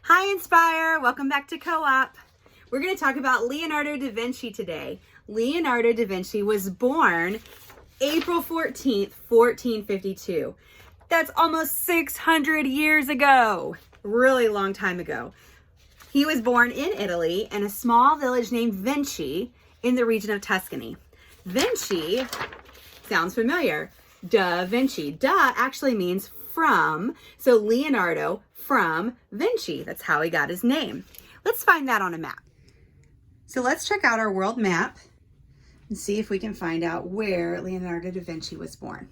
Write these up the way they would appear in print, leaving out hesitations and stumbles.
Hi Inspire, welcome back to Co-op. We're going to talk about Leonardo da Vinci today. Leonardo da Vinci was born April 14th, 1452. That's almost 600 years ago. Really long time ago. He was born in Italy in a small village named Vinci in the region of Tuscany. Vinci sounds familiar. Da Vinci. Da actually means from. So Leonardo from Vinci. That's how he got his name. Let's find that on a map. So let's check out our world map and see if we can find out where Leonardo da Vinci was born.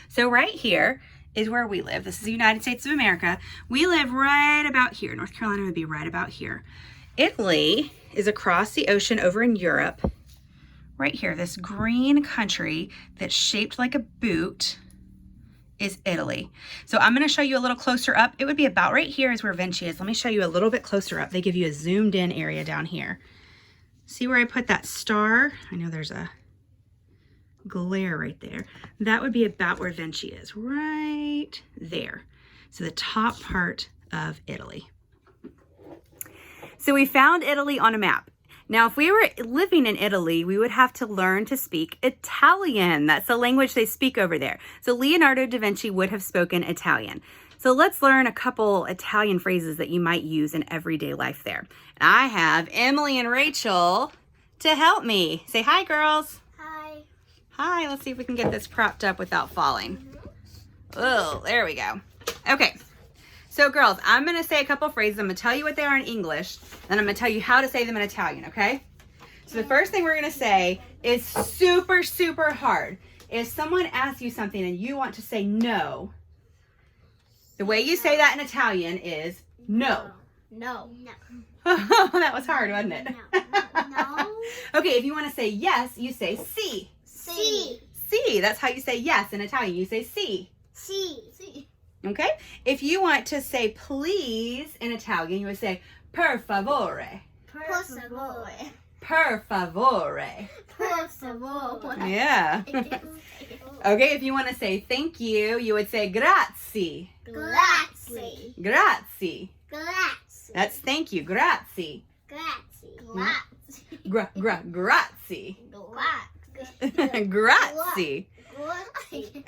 So right here is where we live. This is the United States of America. We live right about here. North Carolina would be right about here. Italy is across the ocean over in Europe. Right here, this green country that's shaped like a boot is Italy. So I'm going to show you a little closer up. It would be about right here is where Vinci is. Let me show you a little bit closer up. They give you a zoomed in area down here. See where I put that star? I know there's a glare right there. That would be about where Vinci is, right there. So the top part of Italy. So we found Italy on a map. Now, if we were living in Italy, we would have to learn to speak Italian. That's the language they speak over there. So Leonardo da Vinci would have spoken Italian. So let's learn a couple Italian phrases that you might use in everyday life there. And I have Emily and Rachel to help me. Say hi, girls. Hi. Hi, let's see if we can get this propped up without falling. Oh, there we go. Okay. So girls, I'm going to say a couple phrases. I'm going to tell you what they are in English, and I'm going to tell you how to say them in Italian, okay? So the first thing we're going to say is super, super hard. If someone asks you something and you want to say no, the way you say that in Italian is no. No. No. That was hard, wasn't it? No. Okay, if you want to say yes, you say sì. Si. Sì, that's how you say yes in Italian. You say sì. Si. Si. Okay? If you want to say please in Italian, you would say per favore. Per favore. Per favore. Per favore. Yeah. Okay, if you want to say thank you, you would say grazie. Grazie. Grazie. Grazie. That's thank you. Grazie. Grazie. Grazie. Grazie. Grazie.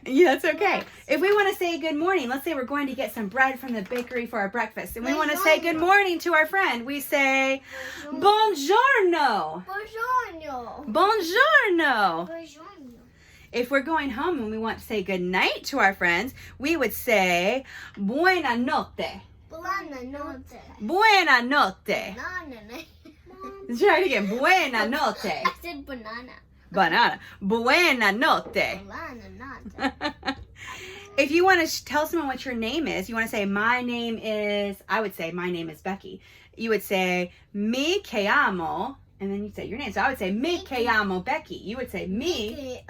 Yeah, that's okay. If we want to say good morning, let's say we're going to get some bread from the bakery for our breakfast, and we want to say good morning to our friend, we say buongiorno. Buongiorno. Buongiorno. Buongiorno. If we're going home and we want to say good night to our friends, we would say buonanotte. Buonanotte. Buonanotte. Banana. Let's try it again. Buonanotte. I said banana. Banana. Buonanotte. Banana. If you want to tell someone what your name is, you want to say, my name is, I would say, my name is Becky. You would say, mi chiamo, and then you'd say your name. So I would say, mi chiamo Becky. You would say, mi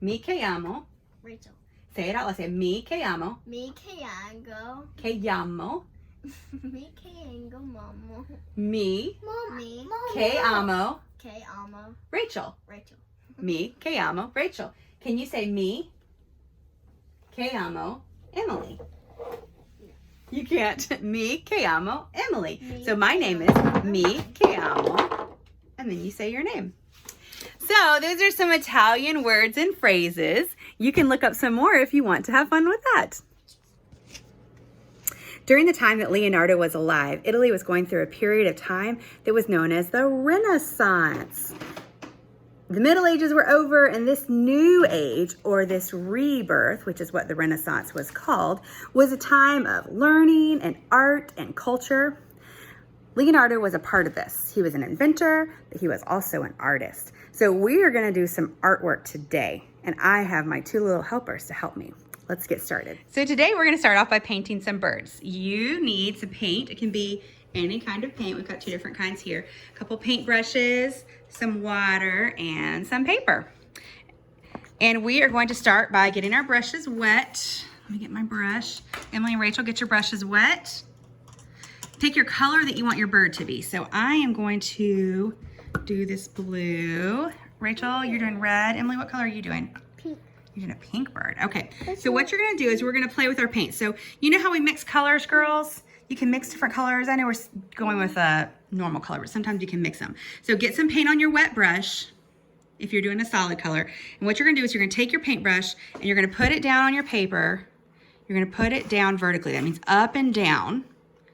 chiamo. Rachel. Say it out. Let's say, mi chiamo. Mi chiamo. Chiamo. Mi chiamo mamma. Mi Mi chiamo chiamo Rachel. Rachel. Mi chiamo Rachel. Can you say mi chiamo Emily? You can't. Mi chiamo Emily. So my name is mi chiamo, and then you say your name. So those are some Italian words and phrases. You can look up some more if you want to have fun with that. During the time that Leonardo was alive, Italy was going through a period of time that was known as the Renaissance. The Middle Ages were over, and this new age, or this rebirth, which is what the Renaissance was called, was a time of learning and art and culture. Leonardo was a part of this. He was an inventor, but he was also an artist. So we are going to do some artwork today, and I have my two little helpers to help me. Let's get started. So today we're going to start off by painting some birds. You need some paint. It can be any kind of paint. We've got two different kinds here. A couple paint brushes, some water, and some paper. And we are going to start by getting our brushes wet. Let me get my brush. Emily and Rachel, get your brushes wet. Pick your color that you want your bird to be. So I am going to do this blue. Rachel, you're doing red. Emily, what color are you doing? Pink. You're doing a pink bird. Okay. So what you're going to do is we're going to play with our paint. So you know how we mix colors, girls? You can mix different colors. I know we're going with a normal color, but sometimes you can mix them. So get some paint on your wet brush if you're doing a solid color. And what you're gonna do is you're gonna take your paintbrush and you're gonna put it down on your paper. You're gonna put it down vertically. That means up and down.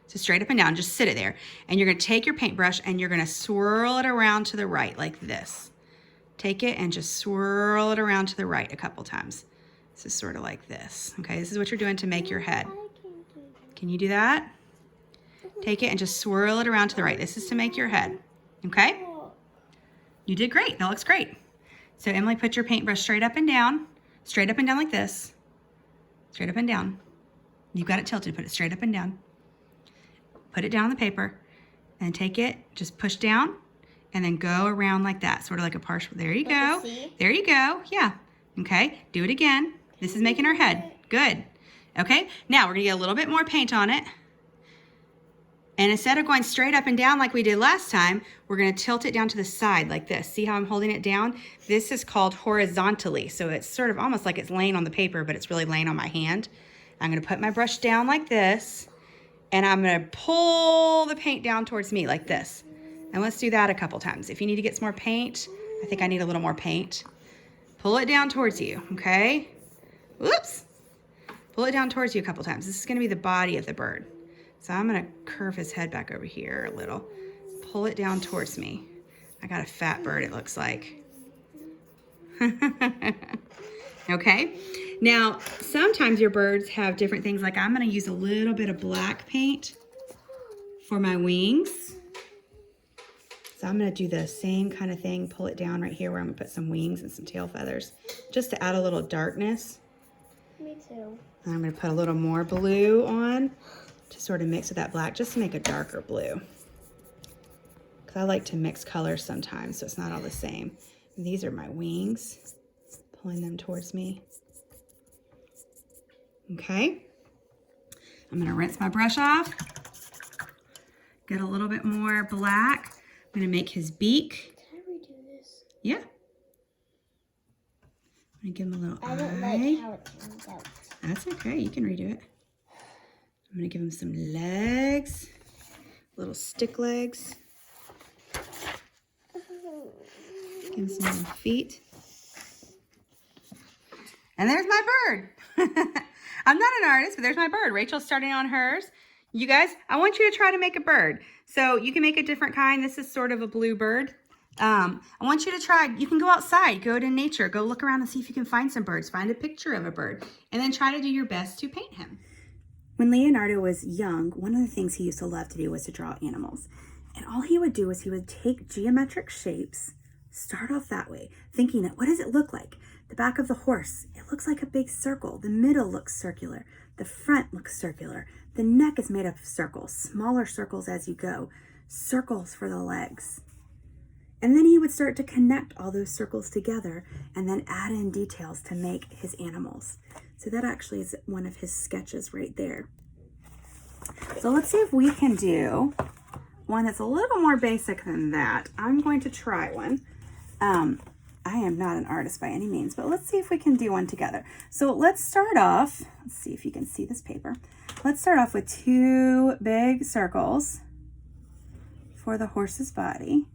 So straight up and down, just sit it there. And you're gonna take your paintbrush and you're gonna swirl it around to the right like this. Take it and just swirl it around to the right a couple times. This is sort of like this. Okay, this is what you're doing to make your head. Can you do that? Take it and just swirl it around to the right. This is to make your head. Okay? You did great. That looks great. So Emily, put your paintbrush straight up and down like this. Straight up and down. You've got it tilted. Put it straight up and down. Put it down on the paper and take it, just push down and then go around like that, sort of like a partial. There you go. There you go. Yeah. Okay. Do it again. This is making our head. Good. Okay. Now we're going to get a little bit more paint on it. And instead of going straight up and down like we did last time, we're going to tilt it down to the side like this. See how I'm holding it down? This is called horizontally. So it's sort of almost like it's laying on the paper, but it's really laying on my hand. I'm going to put my brush down like this. And I'm gonna pull the paint down towards me like this. And let's do that a couple times. If you need to get some more paint, I think I need a little more paint. Pull it down towards you, okay? Whoops. Pull it down towards you a couple times. This is gonna be the body of the bird. So I'm gonna curve his head back over here a little. Pull it down towards me. I got a fat bird, it looks like. Okay? Now, sometimes your birds have different things. Like I'm gonna use a little bit of black paint for my wings. So I'm gonna do the same kind of thing, pull it down right here where I'm gonna put some wings and some tail feathers, just to add a little darkness. Me too. And I'm gonna put a little more blue on to sort of mix with that black, just to make a darker blue. Because I like to mix colors sometimes, so it's not all the same. And these are my wings, pulling them towards me. Okay, I'm gonna rinse my brush off, get a little bit more black. I'm gonna make his beak. Can I redo this? Yeah. I'm gonna give him a little eye. I don't like how it turns out. That's okay, you can redo it. I'm gonna give him some legs, little stick legs. Give him some little feet. And there's my bird. I'm not an artist, but there's my bird. Rachel's starting on hers. You guys, I want you to try to make a bird. So you can make a different kind. This is sort of a blue bird. I want you to try. You can go outside, go to nature, go look around and see if you can find some birds. Find a picture of a bird and then try to do your best to paint him. When Leonardo was young, one of the things he used to love to do was to draw animals. And all he would do is he would take geometric shapes, start off that way, thinking that what does it look like? The back of the horse, it looks like a big circle. The middle looks circular. The front looks circular. The neck is made up of circles, smaller circles as you go, circles for the legs. And then he would start to connect all those circles together and then add in details to make his animals. So that actually is one of his sketches right there. So let's see if we can do one that's a little more basic than that. I'm going to try one. I am not an artist by any means, but let's see if we can do one together. So let's start off, let's see if you can see this paper. Let's start off with two big circles for the horse's body,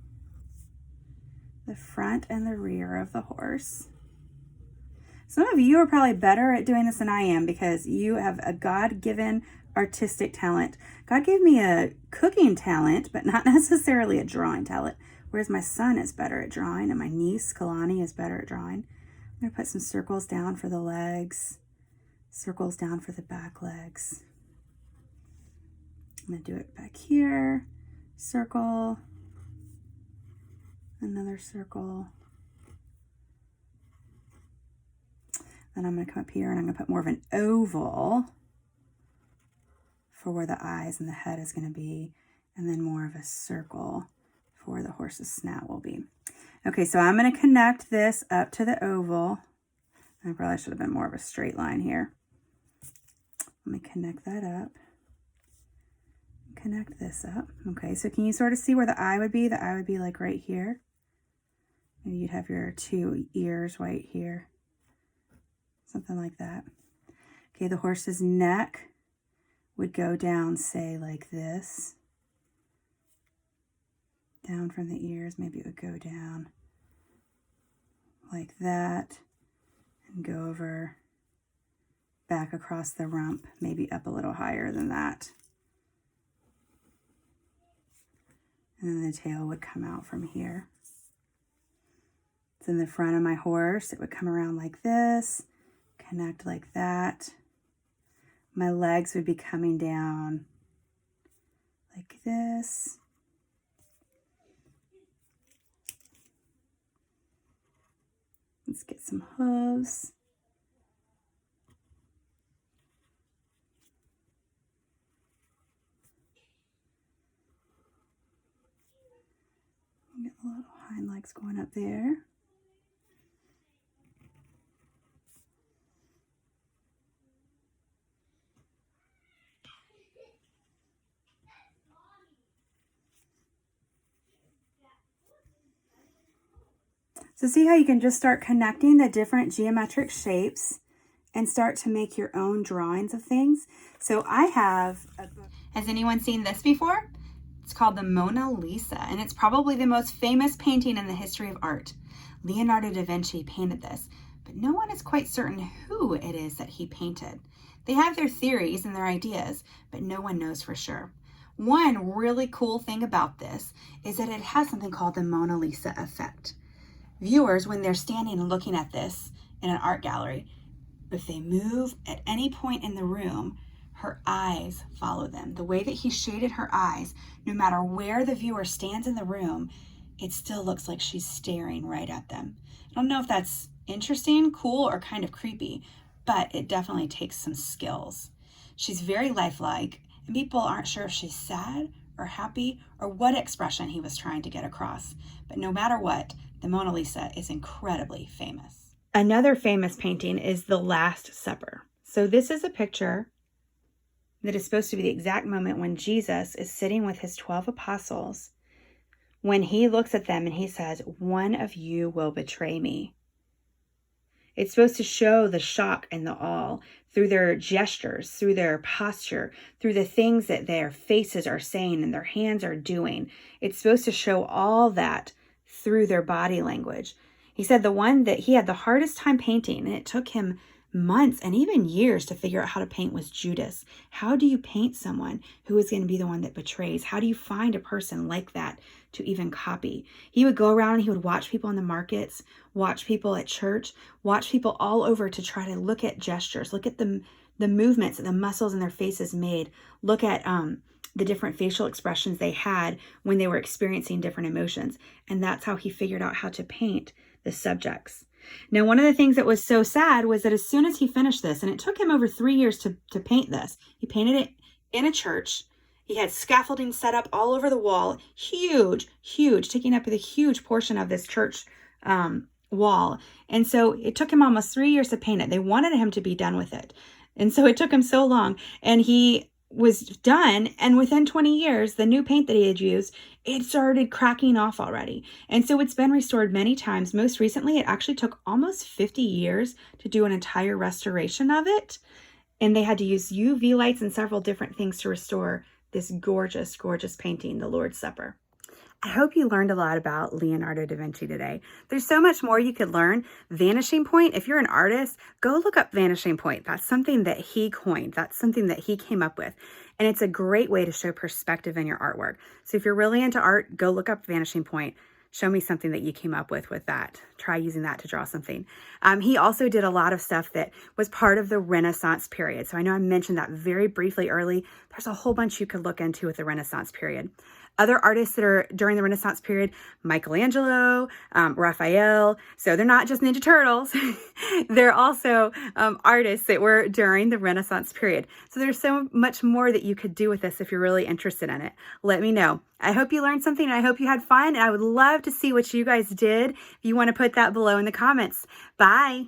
the front and the rear of the horse. Some of you are probably better at doing this than I am because you have a God-given artistic talent. God gave me a cooking talent, but not necessarily a drawing talent. Whereas my son is better at drawing and my niece, Kalani, is better at drawing. I'm going to put some circles down for the legs, circles down for the back legs. I'm going to do it back here, circle, another circle. Then I'm going to come up here and I'm going to put more of an oval for where the eyes and the head is going to be, and then more of a circle where the horse's snout will be. Okay, so I'm going to connect this up to the oval. I probably should have been more of a straight line here. Let me connect that up. Connect this up. Okay, so can you sort of see where the eye would be? The eye would be like right here. Maybe you'd have your two ears right here. Something like that. Okay, the horse's neck would go down, say, like this. Down from the ears, maybe it would go down like that and go over back across the rump, maybe up a little higher than that. And then the tail would come out from here. It's in the front of my horse. It would come around like this, connect like that. My legs would be coming down like this. Let's get some hooves. Get the little hind legs going up there. So see how you can just start connecting the different geometric shapes and start to make your own drawings of things. So I have a book. Has anyone seen this before? It's called the Mona Lisa, and it's probably the most famous painting in the history of art. Leonardo da Vinci painted this, but no one is quite certain who it is that he painted. They have their theories and their ideas, but no one knows for sure. One really cool thing about this is that it has something called the Mona Lisa effect. Viewers, when they're standing and looking at this in an art gallery, if they move at any point in the room, her eyes follow them. The way that he shaded her eyes, no matter where the viewer stands in the room, it still looks like she's staring right at them. I don't know if that's interesting, cool, or kind of creepy, but it definitely takes some skills. She's very lifelike, and people aren't sure if she's sad or happy or what expression he was trying to get across. But no matter what, the Mona Lisa is incredibly famous. Another famous painting is The Last Supper. So this is a picture that is supposed to be the exact moment when Jesus is sitting with his 12 apostles, when he looks at them and he says, "One of you will betray me." It's supposed to show the shock and the awe through their gestures, through their posture, through the things that their faces are saying and their hands are doing. It's supposed to show all that through their body language. He said the one that he had the hardest time painting, and it took him months and even years to figure out how to paint, was Judas. How do you paint someone who is going to be the one that betrays? How do you find a person like that to even copy? He would go around and he would watch people in the markets, watch people at church, watch people all over to try to look at gestures, look at the movements that the muscles in their faces made, look at the different facial expressions they had when they were experiencing different emotions. And that's how he figured out how to paint the subjects. Now, one of the things that was so sad was that as soon as he finished this, and it took him over 3 years to paint this, he painted it in a church. He had scaffolding set up all over the wall, huge, taking up a huge portion of this church wall. And so it took him almost 3 years to paint it. They wanted him to be done with it. And so it took him so long. And he was done, and within 20 years, the new paint that he had used, it started cracking off already. And so it's been restored many times. Most recently, it actually took almost 50 years to do an entire restoration of it. And they had to use UV lights and several different things to restore this gorgeous, gorgeous painting, The Lord's Supper. I hope you learned a lot about Leonardo da Vinci today. There's so much more you could learn. Vanishing point, if you're an artist, go look up vanishing point. That's something that he coined. That's something that he came up with. And it's a great way to show perspective in your artwork. So if you're really into art, go look up vanishing point. Show me something that you came up with that. Try using that to draw something. He also did a lot of stuff that was part of the Renaissance period. So I know I mentioned that very briefly early. There's a whole bunch you could look into with the Renaissance period. Other artists that are during the Renaissance period, Michelangelo, Raphael. So they're not just Ninja Turtles. They're also artists that were during the Renaissance period. So there's so much more that you could do with this if you're really interested in it. Let me know. I hope you learned something, and I hope you had fun. And I would love to see what you guys did. If you want to put that below in the comments. Bye.